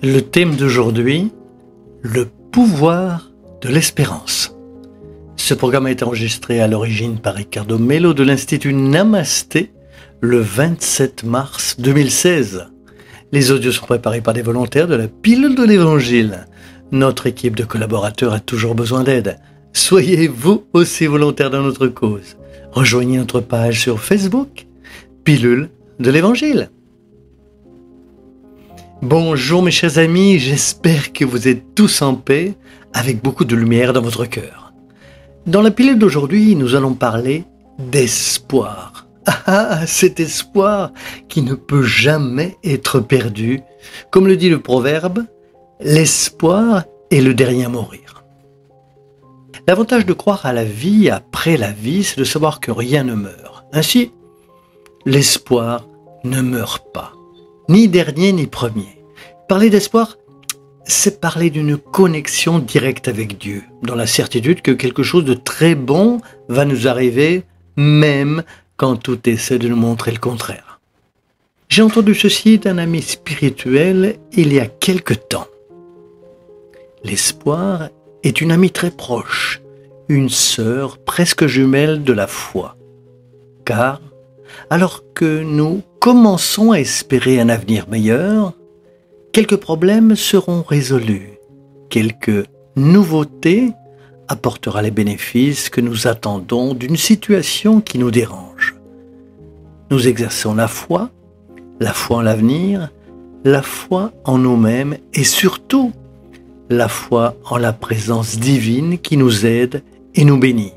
Le thème d'aujourd'hui, le pouvoir de l'espérance. Ce programme a été enregistré à l'origine par Ricardo Mello de l'Institut Namasté le 27 mars 2016. Les audios sont préparés par des volontaires de la Pilule de l'Évangile. Notre équipe de collaborateurs a toujours besoin d'aide. Soyez vous aussi volontaires dans notre cause. Rejoignez notre page sur Facebook, Pilule de l'Évangile. Bonjour mes chers amis, j'espère que vous êtes tous en paix, avec beaucoup de lumière dans votre cœur. Dans la pilule d'aujourd'hui, nous allons parler d'espoir. Cet espoir qui ne peut jamais être perdu. Comme le dit le proverbe, l'espoir est le dernier à mourir. L'avantage de croire à la vie après la vie, c'est de savoir que rien ne meurt. Ainsi, l'espoir ne meurt pas, ni dernier ni premier. Parler d'espoir, c'est parler d'une connexion directe avec Dieu, dans la certitude que quelque chose de très bon va nous arriver, même quand tout essaie de nous montrer le contraire. J'ai entendu ceci d'un ami spirituel il y a quelque temps. L'espoir est une amie très proche, une sœur presque jumelle de la foi. Car, alors que nous commençons à espérer un avenir meilleur, quelques problèmes seront résolus. Quelques nouveautés apportera les bénéfices que nous attendons d'une situation qui nous dérange. Nous exerçons la foi en l'avenir, la foi en nous-mêmes et surtout la foi en la présence divine qui nous aide et nous bénit.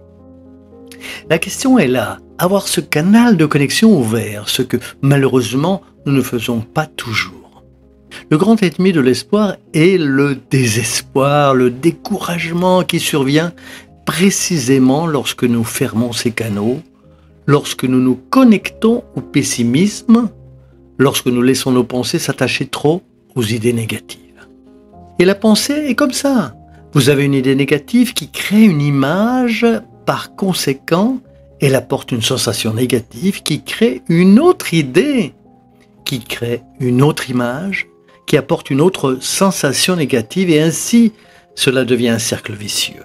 La question est là, avoir ce canal de connexion ouvert, ce que malheureusement nous ne faisons pas toujours. Le grand ennemi de l'espoir est le désespoir, le découragement qui survient précisément lorsque nous fermons ces canaux, lorsque nous nous connectons au pessimisme, lorsque nous laissons nos pensées s'attacher trop aux idées négatives. Et la pensée est comme ça. Vous avez une idée négative qui crée une image, par conséquent, elle apporte une sensation négative qui crée une autre idée, qui crée une autre image, qui apporte une autre sensation négative et ainsi, cela devient un cercle vicieux.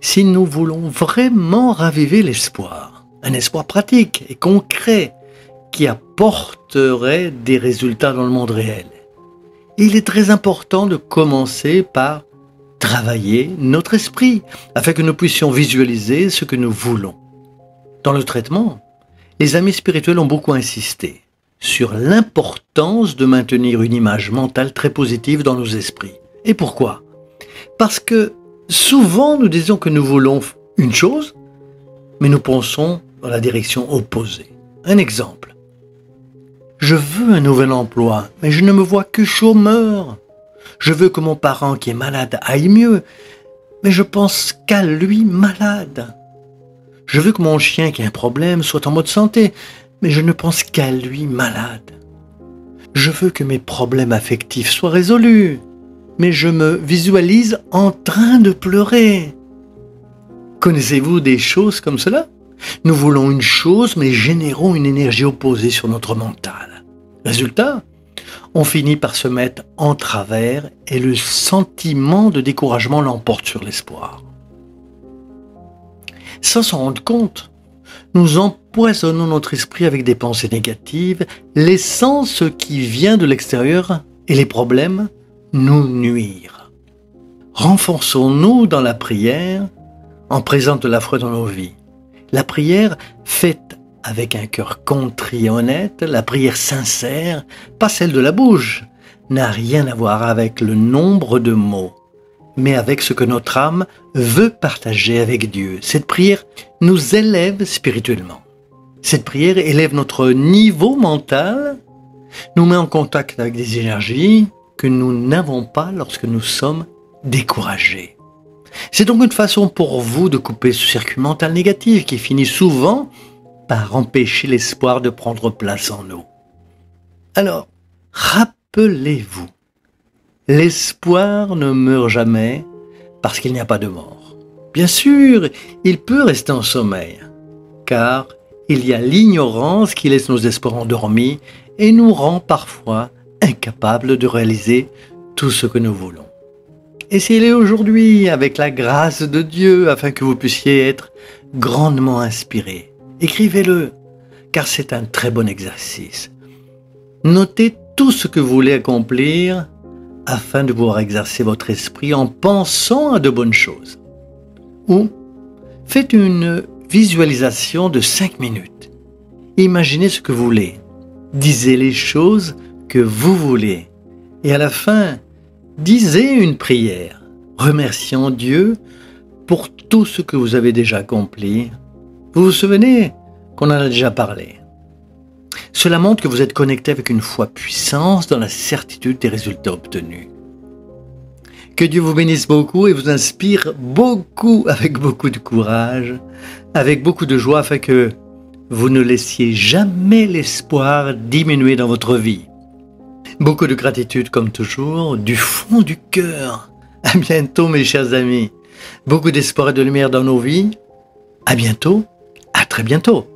Si nous voulons vraiment raviver l'espoir, un espoir pratique et concret qui apporterait des résultats dans le monde réel, il est très important de commencer par travailler notre esprit afin que nous puissions visualiser ce que nous voulons. Dans le traitement, les amis spirituels ont beaucoup insisté sur l'importance de maintenir une image mentale très positive dans nos esprits. Et pourquoi ? Parce que souvent nous disons que nous voulons une chose, mais nous pensons dans la direction opposée. Un exemple. Je veux un nouvel emploi, mais je ne me vois que chômeur. Je veux que mon parent qui est malade aille mieux, mais je pense qu'à lui malade. Je veux que mon chien qui a un problème soit en mode santé, mais je ne pense qu'à lui malade. Je veux que mes problèmes affectifs soient résolus, mais je me visualise en train de pleurer. Connaissez-vous des choses comme cela ? Nous voulons une chose, mais générons une énergie opposée sur notre mental. Résultat, on finit par se mettre en travers et le sentiment de découragement l'emporte sur l'espoir. Sans s'en rendre compte, nous empoisonnons notre esprit avec des pensées négatives, laissant ce qui vient de l'extérieur et les problèmes nous nuire. Renforçons-nous dans la prière en présence de la foi dans nos vies. La prière faite avec un cœur contrit et honnête, la prière sincère, pas celle de la bouche, n'a rien à voir avec le nombre de mots, mais avec ce que notre âme veut partager avec Dieu. Cette prière nous élève spirituellement. Cette prière élève notre niveau mental, nous met en contact avec des énergies que nous n'avons pas lorsque nous sommes découragés. C'est donc une façon pour vous de couper ce circuit mental négatif qui finit souvent par empêcher l'espoir de prendre place en nous. Alors, rappelez-vous, l'espoir ne meurt jamais parce qu'il n'y a pas de mort. Bien sûr, il peut rester en sommeil, car il y a l'ignorance qui laisse nos espoirs endormis et nous rend parfois incapables de réaliser tout ce que nous voulons. Essayez-le aujourd'hui avec la grâce de Dieu afin que vous puissiez être grandement inspiré. Écrivez-le, car c'est un très bon exercice. Notez tout ce que vous voulez accomplir afin de pouvoir exercer votre esprit en pensant à de bonnes choses. Ou faites une visualisation de 5 minutes. Imaginez ce que vous voulez. Disez les choses que vous voulez. Et à la fin, disez une prière, remerciant Dieu pour tout ce que vous avez déjà accompli. Vous vous souvenez qu'on en a déjà parlé. Cela montre que vous êtes connecté avec une foi puissante dans la certitude des résultats obtenus. Que Dieu vous bénisse beaucoup et vous inspire beaucoup, avec beaucoup de courage, avec beaucoup de joie, afin que vous ne laissiez jamais l'espoir diminuer dans votre vie. Beaucoup de gratitude comme toujours, du fond du cœur. À bientôt mes chers amis. Beaucoup d'espoir et de lumière dans nos vies. À bientôt, à très bientôt.